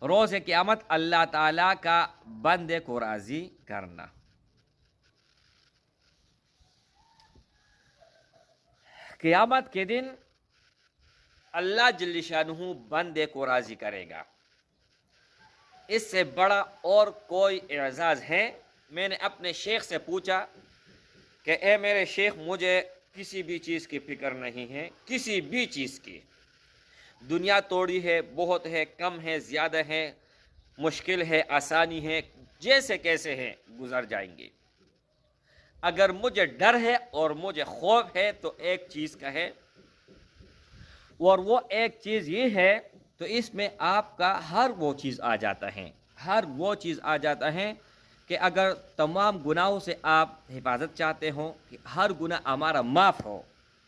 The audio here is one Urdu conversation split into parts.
روز قیامت اللہ تعالیٰ کا بندے کو راضی کرنا۔ قیامت کے دن اللہ جل شانہ بندے کو راضی کرے گا، اس سے بڑا اور کوئی اعزاز ہے؟ میں نے اپنے شیخ سے پوچھا کہ اے میرے شیخ، مجھے کسی بھی چیز کی فکر نہیں ہے، کسی بھی چیز کی۔ دنیا توڑی ہے، بہت ہے، کم ہے، زیادہ ہے، مشکل ہے، آسانی ہے، جیسے کیسے ہے گزر جائیں گے۔ اگر مجھے ڈر ہے اور مجھے خوف ہے تو ایک چیز کا ہے، اور وہ ایک چیز یہ ہے، تو اس میں آپ کا ہر وہ چیز آ جاتا ہے، ہر وہ چیز آ جاتا ہے کہ اگر تمام گناہوں سے آپ حفاظت چاہتے ہو کہ ہر گناہ ہمارا معاف ہو،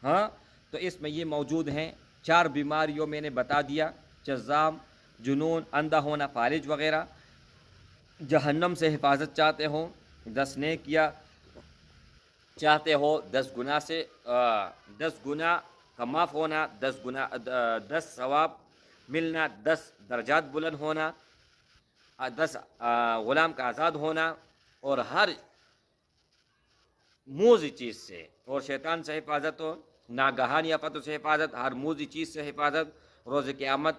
ہاں، تو اس میں یہ موجود ہیں۔ 4 بیماریوں میں نے بتا دیا، جذام، جنون، اندھا ہونا، فالج وغیرہ۔ جہنم سے حفاظت چاہتے ہو، 10 نیکیاں چاہتے ہو، 10 گناہ سے 10 گناہ کا معاف ہونا، 10 ثواب ملنا، 10 درجات بلند ہونا، 10 غلام کا آزاد ہونا، اور ہر موذی چیز سے، اور شیطان سے حفاظت ہو، ناگہانی آفتوں سے حفاظت، ہر موذی چیز سے حفاظت، روز قیامت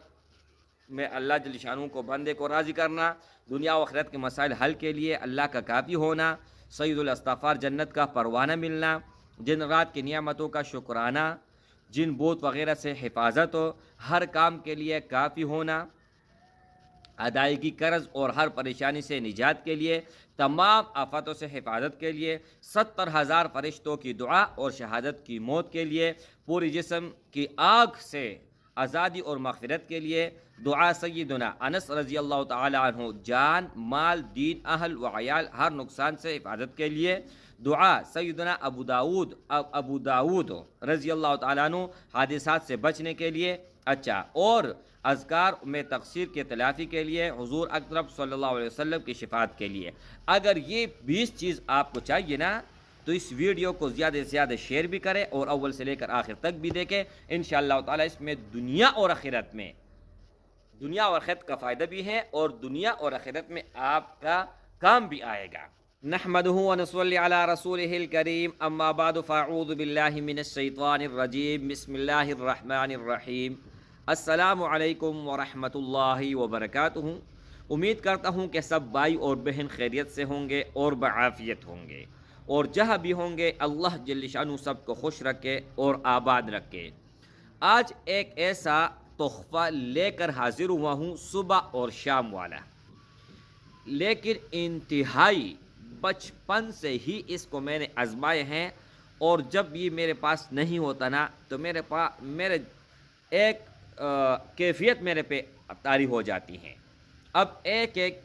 میں اللہ جل شانہ کو بندے کو راضی کرنا، دنیا و آخرت کے مسائل حل کے لیے اللہ کا کافی ہونا، سید الاستغفار جنت کا پروانہ ملنا، دن رات کی نعمتوں کا شکرانہ، جن بوت وغیرہ سے حفاظت ہو، ہر کام کے لیے کافی ہونا، ادائیگی قرض اور ہر پریشانی سے نجات کے لیے، تمام آفتوں سے حفاظت کے لیے، 70,000 فرشتوں کی دعا اور شہادت کی موت کے لیے، پوری جسم کی آگ سے آزادی اور مغفرت کے لیے، دعا سیدنا انس رضی اللہ تعالی عنہ جان، مال، دین، اہل و عیال ہر نقصان سے حفاظت کے لیے، دعا سیدنا ابو داود رضی اللہ تعالیٰ عنہ حادثات سے بچنے کے لیے، اچھا، اور اذکار میں تقصیر کے تلافی کے لیے، حضور اکرم صلی اللہ علیہ وسلم کی شفاعت کے لیے۔ اگر یہ 20 چیز آپ کو چاہیے نا، تو اس ویڈیو کو زیادہ سے زیادہ شیئر بھی کریں اور اول سے لے کر آخر تک بھی دیکھیں، انشاءاللہ تعالی اس میں دنیا اور آخرت کا فائدہ بھی ہے، اور دنیا اور آخرت میں آپ کا کام بھی آئے گا۔ نحمده ونصلي على رسوله الكريم، اما بعد فاعوذ باللہ من الشیطان الرجیم، بسم اللہ الرحمن الرحیم۔ السلام علیکم ورحمۃ اللہ وبرکاتہ۔ امید کرتا ہوں کہ سب بھائی اور بہن خیریت سے ہوں گے اور بعافیت ہوں گے، اور جہاں بھی ہوں گے اللہ جل شانہ سب کو خوش رکھے اور آباد رکھے۔ آج ایک ایسا تحفہ لے کر حاضر ہوا ہوں، صبح اور شام والا، لیکن انتہائی بچپن سے ہی اس کو میں نے آزمائے ہیں، اور جب یہ میرے پاس نہیں ہوتا نا تو میرے ایک کیفیت میرے پہ طاری ہو جاتی ہیں۔ اب ایک ایک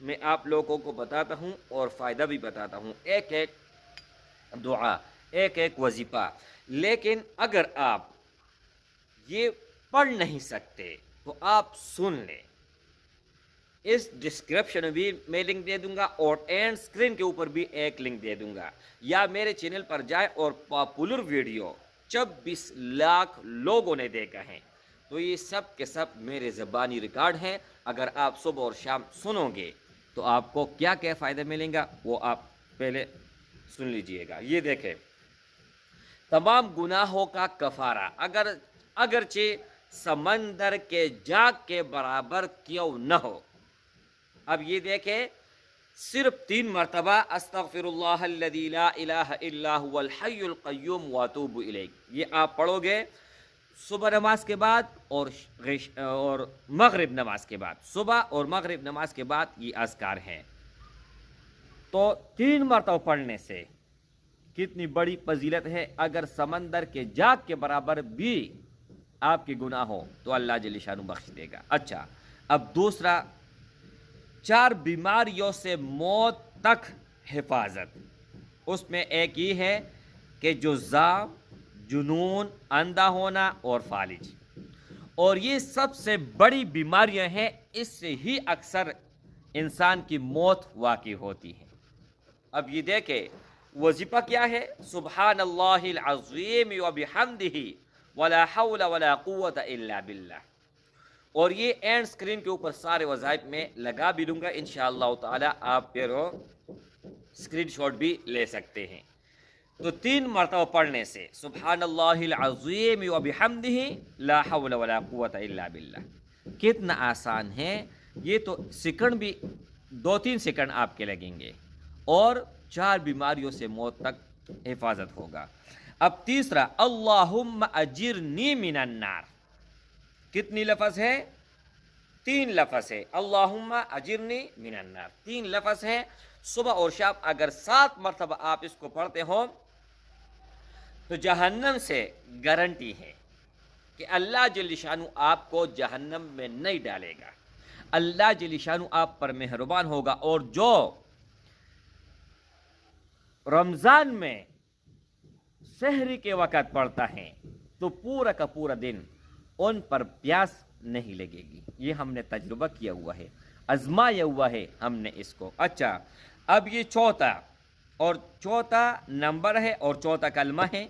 میں آپ لوگوں کو بتاتا ہوں اور فائدہ بھی بتاتا ہوں، ایک ایک دعا، ایک ایک وظیفہ۔ لیکن اگر آپ یہ پڑھ نہیں سکتے تو آپ سن لیں، اس ڈسکرپشن میں بھی میں لنک دے دوں گا، اور اینڈ اسکرین کے اوپر بھی ایک لنک دے دوں گا، یا میرے چینل پر جائے اور پاپولر ویڈیو 26 لاکھ لوگوں نے دیکھا ہے، تو یہ سب کے سب میرے زبانی ریکارڈ ہیں۔ اگر آپ صبح اور شام سنو گے تو آپ کو کیا کیا فائدہ ملیں گا وہ آپ پہلے سن لیجئے گا۔ یہ دیکھیں، تمام گناہوں کا کفارہ، اگرچہ سمندر کے جاگ کے برابر کیوں نہ ہو۔ اب یہ دیکھیں، صرف 3 مرتبہ استغفر اللہ الذی لا الہ الا هو الحی القیوم واتوب الیہ، یہ آپ پڑھو گے صبح نماز کے بعد اور مغرب نماز کے بعد، صبح اور مغرب نماز کے بعد یہ اذکار ہیں، تو 3 مرتبہ پڑھنے سے کتنی بڑی فضیلت ہے۔ اگر سمندر کے جاگ کے برابر بھی آپ کے گناہ ہو تو اللہ جل شانہ بخش دے گا۔ اچھا، اب دوسرا، 4 بیماریوں سے موت تک حفاظت۔ اس میں ایک یہ ہے کہ جذام، جنون، اندھا ہونا اور فالج، اور یہ سب سے بڑی بیماریاں ہیں، اس سے ہی اکثر انسان کی موت واقع ہوتی ہے۔ اب یہ دیکھیں، وظیفہ کیا ہے؟ سبحان اللہ العظیم وبحمدہ ولا حول ولا قوت الا باللہ۔ اور یہ اینڈ اسکرین کے اوپر سارے وظائف میں لگا بھی دوں گا انشاءاللہ تعالی، آپ پھر اسکرین شاٹ بھی لے سکتے ہیں۔ تو 3 مرتبہ پڑھنے سے سبحان اللہ العظیم و بحمدہ لا حول ولا قوت الا باللہ، کتنا آسان ہے یہ، تو سیکنڈ بھی 2-3 سیکنڈ آپ کے لگیں گے اور 4 بیماریوں سے موت تک حفاظت ہوگا۔ اب تیسرا، اللہم اجرنی من النار، کتنی لفظ ہے؟ 3 لفظ ہے، اللہم اجرنی من النار، 3 لفظ ہے۔ صبح اور شام اگر 7 مرتبہ آپ اس کو پڑھتے ہو تو جہنم سے گارنٹی ہے کہ اللہ جل شانہ آپ کو جہنم میں نہیں ڈالے گا، اللہ جل شانہ آپ پر مہربان ہوگا۔ اور جو رمضان میں سحری کے وقت پڑھتا ہے تو پورا کا پورا دن ان پر پیاس نہیں لگے گی، یہ ہم نے تجربہ کیا ہوا ہے، آزمایا ہوا ہے ہم نے اس کو۔ اچھا، اب یہ چوتھا نمبر ہے اور چوتھا کلمہ ہے،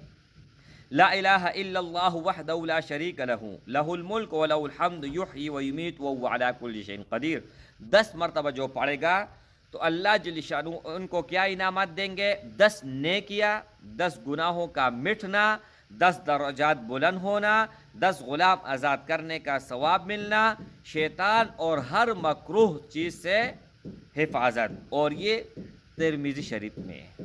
لا الہ الا اللہ وحدہ لا شریک لہ لہ الملک و لہ الحمد یحیی و یمیت وہو علی کل شیء قدیر، 10 مرتبہ جو پڑھے گا تو اللہ جل شانہ ان کو کیا انعامات دیں گے؟ 10 نیکیاں، 10 گناہوں کا مٹنا، 10 درجات بلند ہونا، 10 غلام آزاد کرنے کا ثواب ملنا، شیطان اور ہر مکروہ چیز سے حفاظت۔ اور یہ ترمذی شریف میں ہے،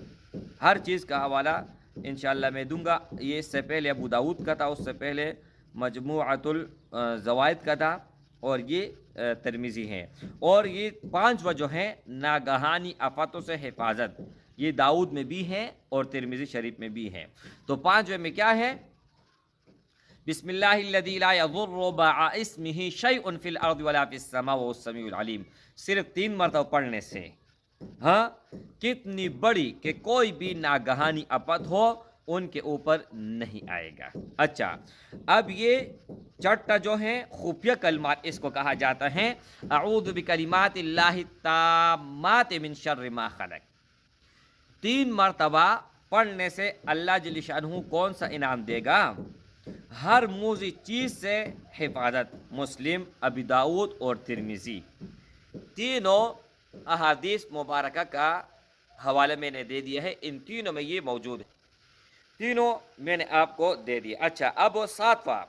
ہر چیز کا حوالہ انشاءاللہ میں دوں گا۔ یہ اس سے پہلے ابو داؤد کا تھا، اس سے پہلے مجموعۃ الزوائد کا تھا، اور یہ ترمذی ہے۔ اور یہ 5 جو ہیں ناگہانی آفاتوں سے حفاظت، یہ داؤد میں بھی ہے اور ترمذی شریف میں بھی ہے۔ تو 5 میں کیا ہے؟ بسم اللہ الذی لا یضر مع اسمہ شیء فی الارض ولا فی السماء وهو السمیع العلیم، صرف 3 مرتبہ پڑھنے سے ہاں کتنی بڑی کہ کوئی بھی ناگہانی آفت ہو ان کے اوپر نہیں آئے گا۔ اچھا، اب یہ چٹا جو ہے خفیہ کلمات اس کو کہا جاتا ہے، اعوذ بکلمات اللہ التامات من شر ما خلق، 3 مرتبہ پڑھنے سے اللہ جل شانہ کون سا انعام دے گا؟ ہر موذی چیز سے حفاظت۔ مسلم، ابی داؤد اور ترمذی، تینوں احادیث مبارکہ کا حوالہ میں نے دے دیا ہے، ان تینوں میں یہ موجود ہے، تینوں میں نے آپ کو دے دیا۔ اچھا، اب 7واں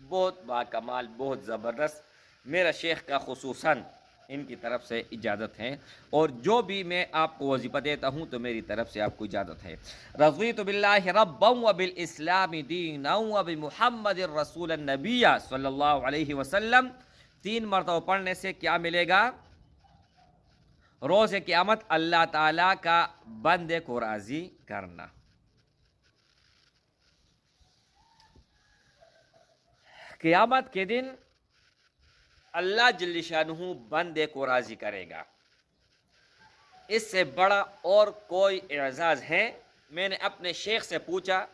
بہت باکمال، بہت زبردست، میرا شیخ کا خصوصاً ان کی طرف سے اجازت ہے، اور جو بھی میں آپ کو وظیفہ دیتا ہوں تو میری طرف سے آپ کو اجازت ہے۔ رضیت باللہ ربا وبالاسلام دینا وبمحمد الرسول النبی صلی اللہ علیہ وسلم، 3 مرتبہ پڑھنے سے کیا ملے گا؟ روز قیامت اللہ تعالیٰ کا بندے کو راضی کرنا۔ قیامت کے دن اللہ جل شانہ بندے کو راضی کرے گا، اس سے بڑا اور کوئی اعزاز ہے؟ میں نے اپنے شیخ سے پوچھا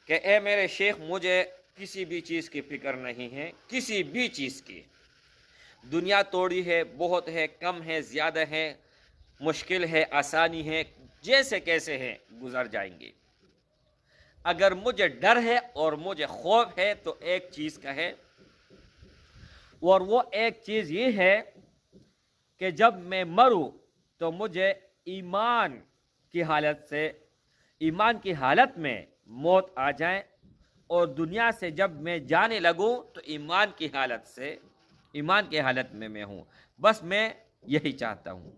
کہ اے میرے شیخ، مجھے کسی بھی چیز کی فکر نہیں ہے، کسی بھی چیز کی، دنیا توڑی ہے، بہت ہے، کم ہے، زیادہ ہے، مشکل ہے، آسانی ہے، جیسے کیسے ہے گزر جائیں گے، اگر مجھے ڈر ہے اور مجھے خوف ہے تو ایک چیز کا ہے، اور وہ ایک چیز یہ ہے کہ جب میں مروں تو مجھے ایمان کی حالت میں موت آ جائے، اور دنیا سے جب میں جانے لگوں تو ایمان کی حالت میں میں ہوں، بس میں یہی چاہتا ہوں،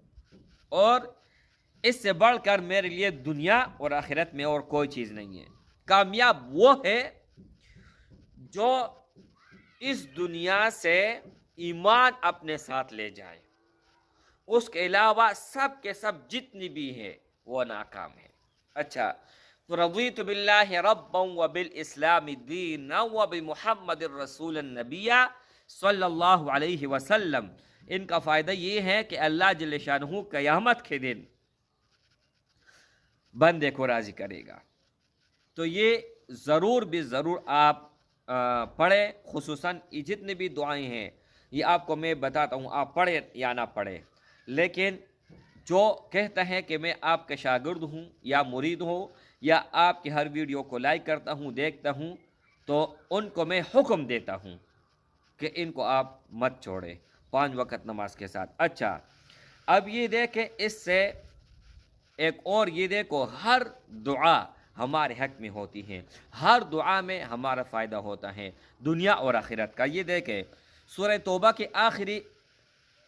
اور اس سے بڑھ کر میرے لیے دنیا اور آخرت میں اور کوئی چیز نہیں ہے۔ کامیاب وہ ہے جو اس دنیا سے ایمان اپنے ساتھ لے جائے، اس کے علاوہ سب کے سب جتنی بھی ہے وہ ناکام ہے۔ اچھا، تو رضیت باللہ ربا وبالاسلام دینا وبمحمد الرسول النبی صلی اللہ علیہ وسلم، ان کا فائدہ یہ ہے کہ اللہ جل شانہ قیامت کے دن بندے کو راضی کرے گا۔ تو یہ ضرور بھی ضرور آپ پڑھیں، خصوصاً یہ جتنی بھی دعائیں ہیں یہ آپ کو میں بتاتا ہوں، آپ پڑھیں یا نہ پڑھیں، لیکن جو کہتا ہے کہ میں آپ کا شاگرد ہوں یا مرید ہوں یا آپ کی ہر ویڈیو کو لائک کرتا ہوں، دیکھتا ہوں، تو ان کو میں حکم دیتا ہوں کہ ان کو آپ مت چھوڑیں 5 وقت نماز کے ساتھ۔ اچھا، اب یہ دیکھیں اس سے ایک اور یہ دیکھو، ہر دعا ہمارے حق میں ہوتی ہے، ہر دعا میں ہمارا فائدہ ہوتا ہے دنیا اور آخرت کا۔ یہ دیکھیں سورہ توبہ کے آخری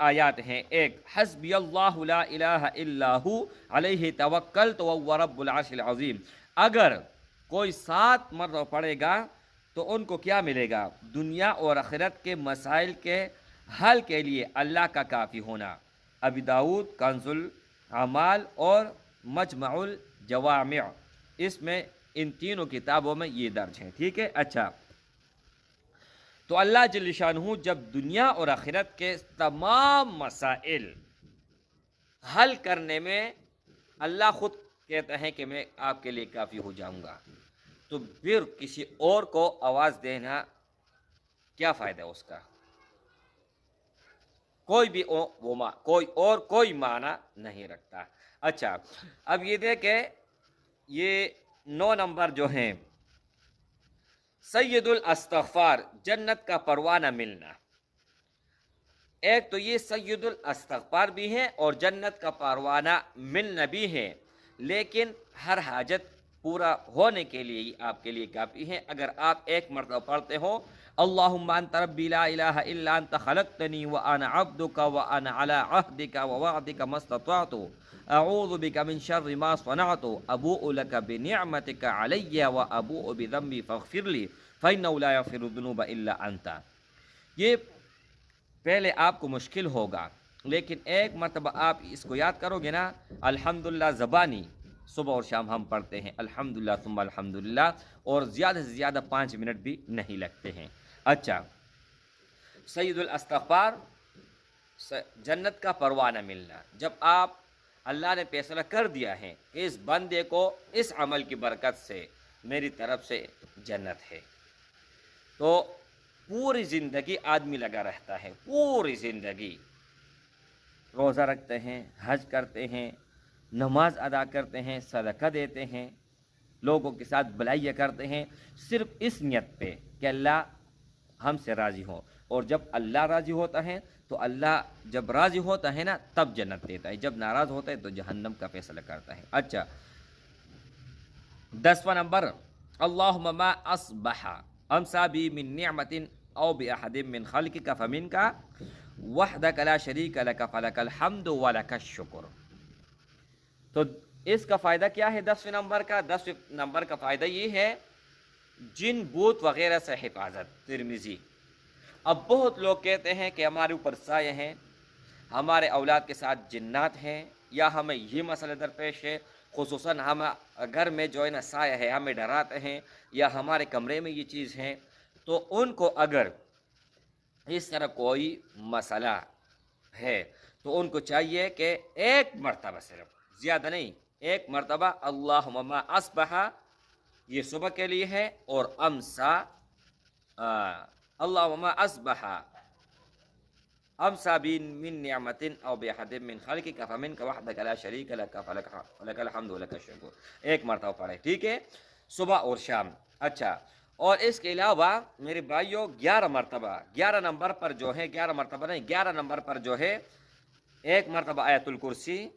آیات ہیں، ایک حسبی اللہ لا الہ الا ہو علیہ توکلت وہو رب العرش العظیم، اگر کوئی 7 مرتبہ پڑھے گا تو ان کو کیا ملے گا؟ دنیا اور آخرت کے مسائل کے حل کے لیے اللہ کا کافی ہونا۔ ابی داؤد کنز الاعمال اور مجمع الجوامع، اس میں ان تینوں کتابوں میں یہ درج ہیں، ٹھیک ہے۔ اچھا، تو اللہ جل شانہ جب دنیا اور آخرت کے تمام مسائل حل کرنے میں اللہ خود کہتا ہے کہ میں آپ کے لیے کافی ہو جاؤں گا، تو پھر کسی اور کو آواز دینا کیا فائدہ اس کا؟ کوئی بھی کوئی معنی نہیں رکھتا۔ اچھا، اب یہ دیکھیں یہ 9 نمبر جو ہیں، سید الاستغفار، جنت کا پروانہ ملنا۔ ایک تو یہ سید الاستغفار بھی ہے اور جنت کا پروانہ ملنا بھی ہے، لیکن ہر حاجت پورا ہونے کے لیے یہ آپ کے لیے کافی ہے۔ اگر آپ ایک مرتبہ پڑھتے ہو اللہم انت ربی لا الہ الا انت خلقتنی وانا عبدک وانا علی عہدک ووعدک ما استطعت اعوذ بک من شر ما صنعت ابوء لک بنعمتک علی وابوء بذنبی فاغفر لی فانہ لا یغفر الذنوب الا انت، یہ پہلے آپ کو مشکل ہوگا، لیکن ایک مرتبہ آپ اس کو یاد کرو گے نا، الحمدللہ زبانی صبح اور شام ہم پڑھتے ہیں الحمدللہ ثم الحمدللہ، اور زیادہ سے زیادہ 5 منٹ بھی نہیں لگتے ہیں۔ اچھا، سید الاستغفار، جنت کا پروانہ ملنا، جب آپ اللہ نے فیصلہ کر دیا ہے کہ اس بندے کو اس عمل کی برکت سے میری طرف سے جنت ہے، تو پوری زندگی آدمی لگا رہتا ہے، پوری زندگی روزہ رکھتے ہیں، حج کرتے ہیں، نماز ادا کرتے ہیں، صدقہ دیتے ہیں، لوگوں کے ساتھ بھلائیاں کرتے ہیں، صرف اس نیت پہ کہ اللہ ہم سے راضی ہو، اور جب اللہ راضی ہوتا ہے تو اللہ جب راضی ہوتا ہے نا تب جنت دیتا ہے، جب ناراض ہوتا ہے تو جہنم کا فیصلہ کرتا ہے۔ اچھا، 10واں نمبر، اللہم ما اصبح امسا بی من نعمت او باحد من خلقک فمنک وحدک لا شریک لک فلک الحمد ولک الشکر۔ تو اس کا فائدہ کیا ہے 10ویں نمبر کا؟ 10ویں نمبر کا فائدہ یہ ہے جن بوت وغیرہ سے حفاظت۔ ترمذی، اب بہت لوگ کہتے ہیں کہ ہمارے اوپر سایہ ہیں، ہمارے اولاد کے ساتھ جنات ہیں، یا ہمیں یہ مسئلہ درپیش ہے، خصوصاً ہم گھر میں جو ہے نا سایہ ہے ہمیں ڈراتے ہیں، یا ہمارے کمرے میں یہ چیز ہیں، تو ان کو اگر اس طرح کوئی مسئلہ ہے تو ان کو چاہیے کہ ایک مرتبہ، صرف زیادہ نہیں، ایک مرتبہ اللہم ما اصبح، یہ صبح کے لیے ہے، اور امسا، اللہم ما اصبح امسا من نعمت او باحد من خلقک فمنک وحدک لا شریک لک فلک الحمد ولک الشکر، ایک مرتبہ پڑھے، ٹھیک ہے، صبح اور شام۔ اچھا، اور اس کے علاوہ میرے بھائیوں 11 مرتبہ، 11 نمبر پر جو ہے، 11 مرتبہ نہیں، 11 نمبر پر جو ہے ایک مرتبہ آیت الکرسی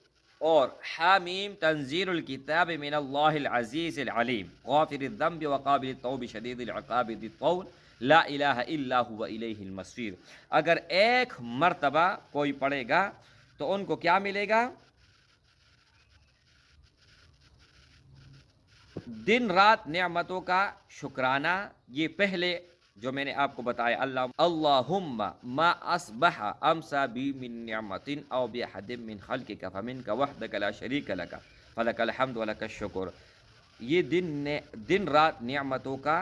اور حامیم تنزیل الکتاب من اللہ العزیز العلیم غافر الذنب وقابل التوب شدید العقاب ذی الطول لا الہ الا هو الیہ المصیر، اگر ایک مرتبہ کوئی پڑھے گا تو ان کو کیا ملے گا؟ دن رات نعمتوں کا شکرانہ۔ یہ پہلے جو میں نے آپ کو بتایا، اللہم ما اصبح امسا بی من نعمت او باحد من خلقک فمنک وحدک لا شریک لک فلک الحمد ولک الشکر، یہ دن رات نعمتوں کا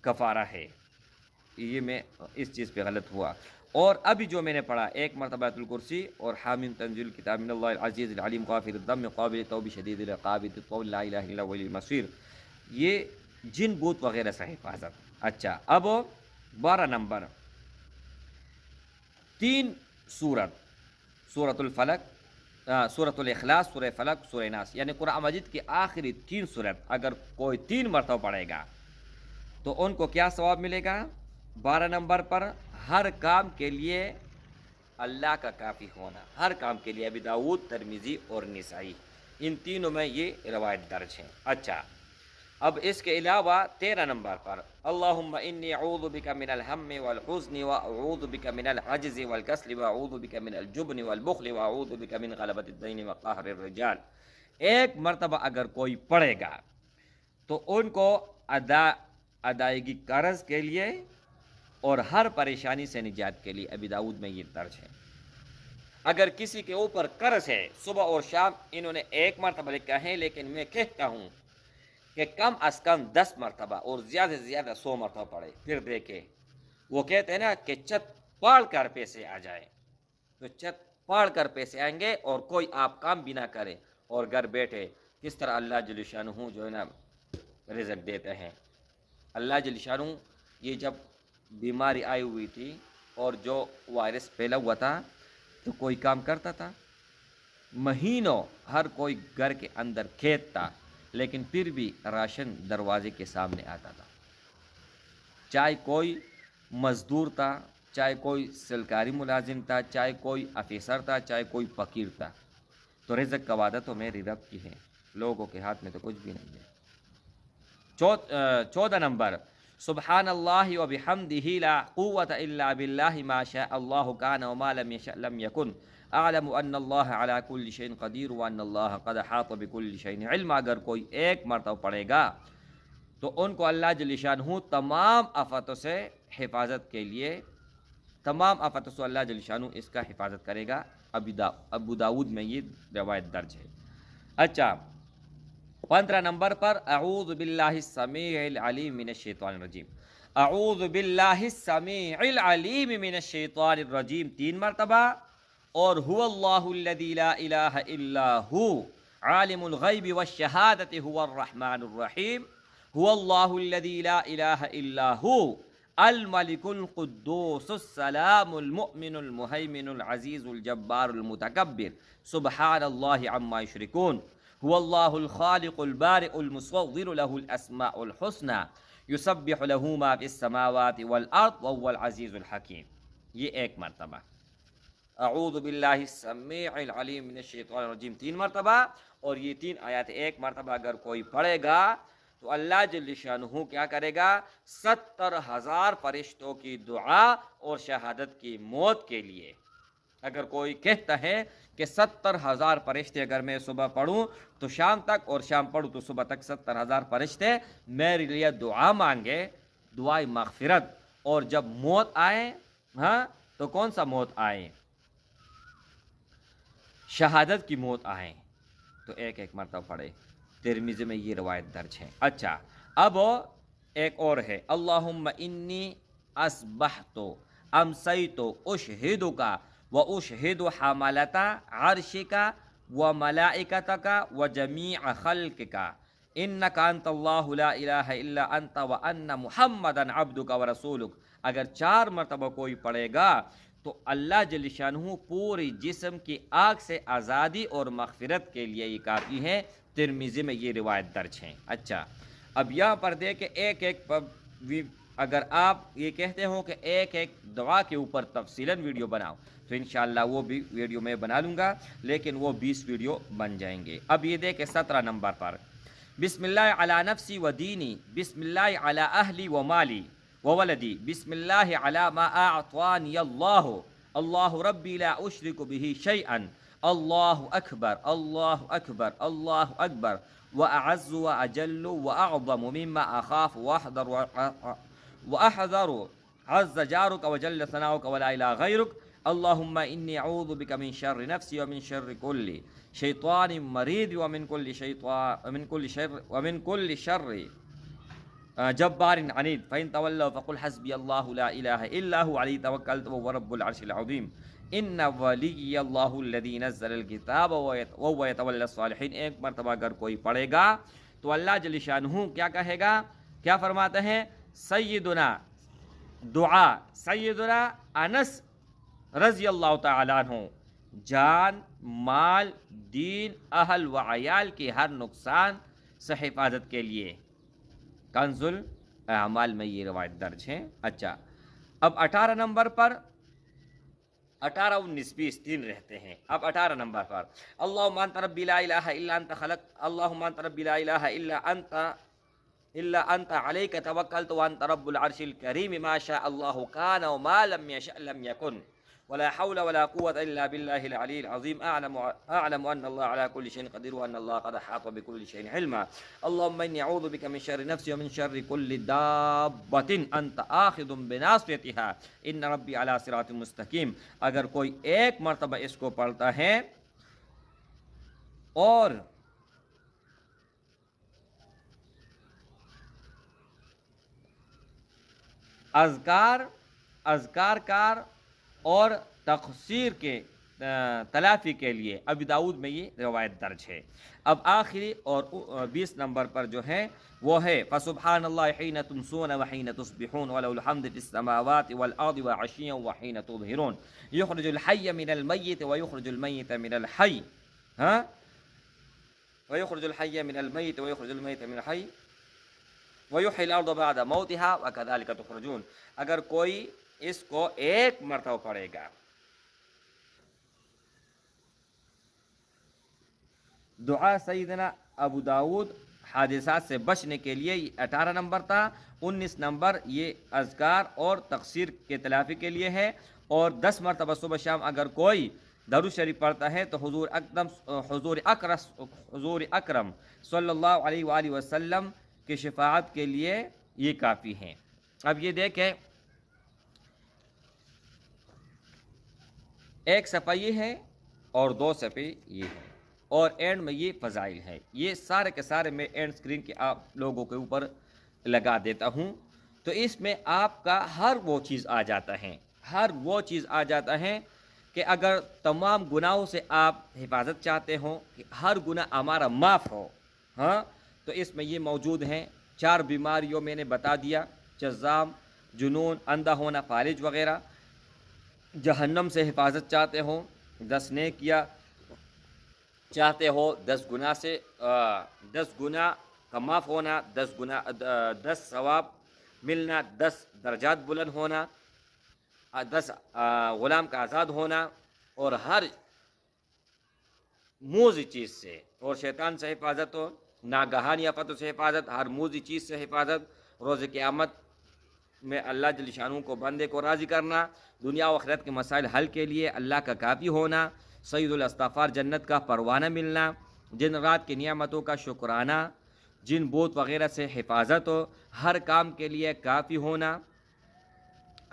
کفارہ ہے۔ یہ میں اس چیز پہ غلط ہوا، اور ابھی جو میں نے پڑھا ایک مرتبہ آیت الکرسی اور حامیم تنزیل کتاب من اللہ العزیز العلیم غافر الذنب قابل التوب شدید العقاب ذی الطول لا الہ الا هو الیہ المصیر، یہ جن بوت وغیرہ سے حفاظت۔ اچھا، اب 12 نمبر، 3 سورۃ الفلق، سورۃ الاخلاص، سورہ فلق، سورہ ناس، یعنی قرآن مجید کی آخری 3 سورت اگر کوئی 3 مرتبہ پڑھے گا تو ان کو کیا ثواب ملے گا؟ 12 نمبر پر ہر کام کے لیے اللہ کا کافی ہونا، ہر کام کے لیے، ابی داؤد، ترمذی اور نسائی، ان تینوں میں یہ روایت درج ہے۔ اچھا، اب اس کے علاوہ 13 نمبر پر اللہم انی اعوذ بک من الہم والحزن واعوذ بک من العجز والکسل واعوذ بک من الجبن والبخل واعوذ بک من غلبۃ الدین وقہر الرجال، ایک مرتبہ اگر کوئی پڑھے گا تو ان کو ادائیگی قرض کے لیے اور ہر پریشانی سے نجات کے لیے، ابی داؤد میں یہ درج ہے۔ اگر کسی کے اوپر قرض ہے، صبح اور شام انہوں نے ایک مرتبہ لکھا ہے، لیکن میں کہتا ہوں کہ کم از کم 10 مرتبہ اور زیادہ سے زیادہ 100 مرتبہ پڑھے، پھر دیکھے۔ وہ کہتے ہیں نا کہ چھت پاڑ کر پیسے آ جائے، تو چھت پاڑ کر پیسے آئیں گے اور کوئی آپ کام بھی نہ کرے اور گھر بیٹھے، کس طرح اللہ جل شانہ جو ہے نا رزق دیتے ہیں۔ اللہ جل شانہ، یہ جب بیماری آئی ہوئی تھی اور جو وائرس پھیلا ہوا تھا تو کوئی کام کرتا تھا؟ مہینوں ہر کوئی گھر کے اندر کھیت تھا، لیکن پھر بھی راشن دروازے کے سامنے آتا تھا، چاہے کوئی مزدور تھا، چاہے کوئی سرکاری ملازم تھا، چاہے کوئی افیسر تھا، چاہے کوئی فقیر تھا۔ تو رزق کا وعدہ تو میری رب کی ہے، لوگوں کے ہاتھ میں تو کچھ بھی نہیں ہے۔ 14 نمبر سبحان اللہ و بحمدہ لا قوة الا باللہ ما شاء اللہ کان وما لم یشأ لم یکن اعلم ان اللہ علی کل شیء قدیر وان اللہ قد احاط بکل شیء علما، اگر کوئی ایک مرتبہ پڑھے گا تو ان کو اللہ جل شانہ تمام آفتوں سے حفاظت کے لیے، تمام آفتوں سے اللہ جل شانہ اس کا حفاظت کرے گا۔ ابو داؤد میں یہ روایت درج ہے۔ اچھا، 15 نمبر پر اعوذ باللہ السمیع العلیم من الشیطان الرجیم، اعوذ باللہ السمیع العلیم من الشیطان الرجیم 3 مرتبہ، اور هو اللہ الذی لا الہ الا ہو عالم الغیب والشہادۃ هو الرحمن الرحیم، هو اللہ الذی لا الہ الا ہو الملک القدوس السلام المؤمن المہیمن العزیز الجبار المتکبر سبحان اللہ عما یشرکون، هو اللہ الخالق البارئ المصور له الاسماء الحسنى یسبح له ما فی السماوات والارض وهو العزیز الحکیم۔ یہ ایک مرتبہ اعوذ باللہ السمیع العلیم من الشیطان الرجیم 3 مرتبہ، اور یہ 3 آیات ایک مرتبہ اگر کوئی پڑھے گا تو اللہ جل شانہ کیا کرے گا؟ 70,000 فرشتوں کی دعا اور شہادت کی موت کے لیے، اگر کوئی کہتا ہے کہ 70,000 فرشتے اگر میں صبح پڑھوں تو شام تک، اور شام پڑھوں تو صبح تک 70,000 فرشتے میرے لیے دعا مانگے، دعائے مغفرت، اور جب موت آئے، ہاں تو کون سا موت آئے؟ شہادت کی موت آئے، تو ایک ایک مرتبہ پڑھے۔ ترمذی میں یہ روایت درج ہے۔ اچھا، اب ایک اور ہے، اللہم انی اصبحت امسیت اشہدک و اشہد حملۃ عرشک و ملائکتک و جمیع خلقک انک انت اللہ لا الہ الا انت و ان محمدا عبدک و رسولک، اگر 4 مرتبہ کوئی پڑھے گا تو اللہ جل شانہ پوری جسم کی آگ سے آزادی اور مغفرت کے لیے یہ کافی ہے۔ ترمذی میں یہ روایت درج ہیں۔ اچھا، اب یہاں پر دیکھیں ایک ایک، اگر آپ یہ کہتے ہو کہ ایک ایک دعا کے اوپر تفصیلاً ویڈیو بناؤ تو انشاءاللہ وہ بھی ویڈیو میں بنا لوں گا، لیکن وہ 20 ویڈیو بن جائیں گے۔ اب یہ دیکھیں 17 نمبر پر بسم اللہ علی نفسی و دینی، بسم اللہ علی اہلی و مالی وولدی، بسم اللہ علی ما اعطانی اللہ، اللہ ربی لا اشرک به شیئا، اللہ اکبر اللہ اکبر اللہ اکبر واعز واجل واعظم مما اخاف واحذر عز جارک وجل ثناؤک ولا الہ غیرک، اللہم انی اعوذ بک من شر نفسی ومن شر کل شیطان مرید ومن کل شر جبار عنید، فإن تولوا فقل حسبی اللہ لا الہ الا هو علیہ توکلت وهو رب العرش العظیم، ان ولی اللہ الذی نزل الکتاب وهو یتولی الصالحین۔ ایک مرتبہ اگر کوئی پڑھے گا تو اللہ جل شانہ کیا کہے گا؟ کیا فرماتے ہیں؟ سیدنا دعا سیدنا انس رضی اللہ تعالیٰ عنہ جان، مال، دین، اہل و عیال کی ہر نقصان سے حفاظت کے لیے، کنز الاعمال میں یہ روایت درج ہے۔ اچھا، اب 18 نمبر پر 18 19 20 3 رہتے ہیں. اب 18 نمبر پر اللہم انت ربی لا الہ الا انت خلق اللہم انت ربی لا الہ الا انت علیک توکلت وانت رب العرش الکریم ما شاء اللہ کان وما لم یشأ لم یکن ولا حول ولا قوة إلا بالله العلي العظيم أعلم أن الله على كل شيء قدير وأن الله قد أحاط بكل شيء علما اللهم إني أعوذ بك من شر نفسي ومن شر كل دابة أنت آخذ بناصيتها إن ربي على صراط مستقيم. اگر کوئی ایک مرتبہ اس کو پڑھتا ہے اور اذکار کار اور تقصیر کے تلافی کے لیے ابی داؤد میں یہ روایت درج ہے. اب آخری اور 20 نمبر پر جو ہے وہ ہے فسبحان اللہ حین تمسون وحین تصبحون وله الحمد فی السماوات والارض وعشیا وحین تظہرون یخرج الحی من المیت ویخرج المیت من الحی ویخرج الحی من المیت ویخرج المیت من الحی ویحیی الارض بعد موتها وکذلک تخرجون. اگر کوئی اس کو ایک مرتبہ پڑھے گا. دعا سیدنا ابو داود حادثات سے بچنے کے لیے 18 نمبر تھا. 19 نمبر یہ اذکار اور تقصیر کے تلافی کے لیے ہے. اور 10 مرتبہ صبح شام اگر کوئی درود شریف پڑھتا ہے تو حضور اکرم صلی اللہ علیہ وآلہ وسلم کی شفاعت کے لیے یہ کافی ہیں. اب یہ دیکھیں ایک صفحہ یہ ہے اور 2 صفحے یہ ہے اور اینڈ میں یہ فضائل ہے. یہ سارے کے سارے میں اینڈ اسکرین کے آپ لوگوں کے اوپر لگا دیتا ہوں. تو اس میں آپ کا ہر وہ چیز آ جاتا ہے کہ اگر تمام گناہوں سے آپ حفاظت چاہتے ہوں کہ ہر گناہ ہمارا معاف ہو تو اس میں یہ موجود ہیں. 4 بیماریوں میں نے بتا دیا جذام جنون اندھا ہونا فالج وغیرہ. جہنم سے حفاظت چاہتے ہو 10 نیکیاں چاہتے ہو 10 گناہ سے 10 گناہ کا معاف ہونا 10 ثواب ملنا 10 درجات بلند ہونا 10 غلام کا آزاد ہونا اور ہر موذی چیز سے اور شیطان سے حفاظت ہو ناگہانی آفتوں سے حفاظت ہر موذی چیز سے حفاظت روز قیامت میں اللہ جل شانہ کو بندے کو راضی کرنا دنیا و آخرت کے مسائل حل کے لیے اللہ کا کافی ہونا سید الاستغفار جنت کا پروانہ ملنا دن رات کی نعمتوں کا شکرانہ جن بوت وغیرہ سے حفاظت ہو ہر کام کے لیے کافی ہونا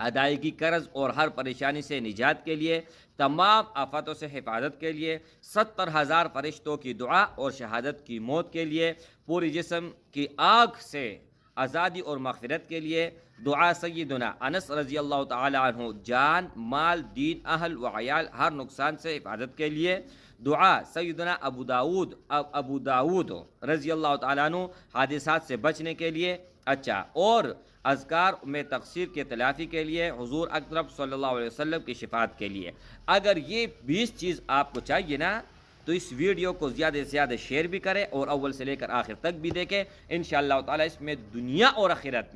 ادائیگی قرض اور ہر پریشانی سے نجات کے لیے تمام آفاتوں سے حفاظت کے لیے 70,000 فرشتوں کی دعا اور شہادت کی موت کے لیے پوری جسم کی آگ سے آزادی اور مغفرت کے لیے دعا سیدنا انس رضی اللہ تعالی عنہ جان مال دین اہل و عیال ہر نقصان سے حفاظت کے لیے دعا سیدنا ابو داود رضی اللہ تعالیٰ عنہ حادثات سے بچنے کے لیے. اچھا اور اذکار میں تقصیر کے تلافی کے لیے حضور اکرم صلی اللہ علیہ وسلم کی شفاعت کے لیے. اگر یہ 20 چیز آپ کو چاہیے نا تو اس ویڈیو کو زیادہ سے زیادہ شیئر بھی کریں اور اول سے لے کر آخر تک بھی دیکھیں. انشاءاللہ تعالیٰ اس میں دنیا اور آخرت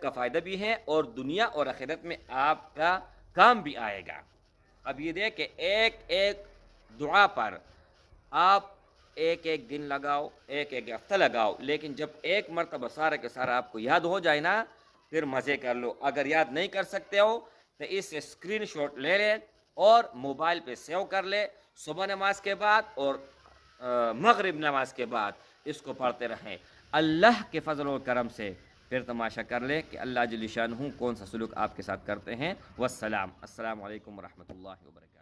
کا فائدہ بھی ہے اور دنیا اور آخرت میں آپ کا کام بھی آئے گا. اب یہ دیکھیں ایک ایک دعا پر آپ ایک دن لگاؤ ایک ہفتہ لگاؤ لیکن جب ایک مرتبہ سارا کے سارا آپ کو یاد ہو جائے نا پھر مزے کر لو. اگر یاد نہیں کر سکتے ہو تو اس سے اسکرین شاٹ لے لیں اور موبائل پہ سیو کر لے. صبح نماز کے بعد اور مغرب نماز کے بعد اس کو پڑھتے رہیں. اللہ کے فضل و کرم سے پھر تماشا کر لے کہ اللہ جل شانہ کون سا سلوک آپ کے ساتھ کرتے ہیں. والسلام السلام علیکم ورحمۃ اللہ وبرکاتہ.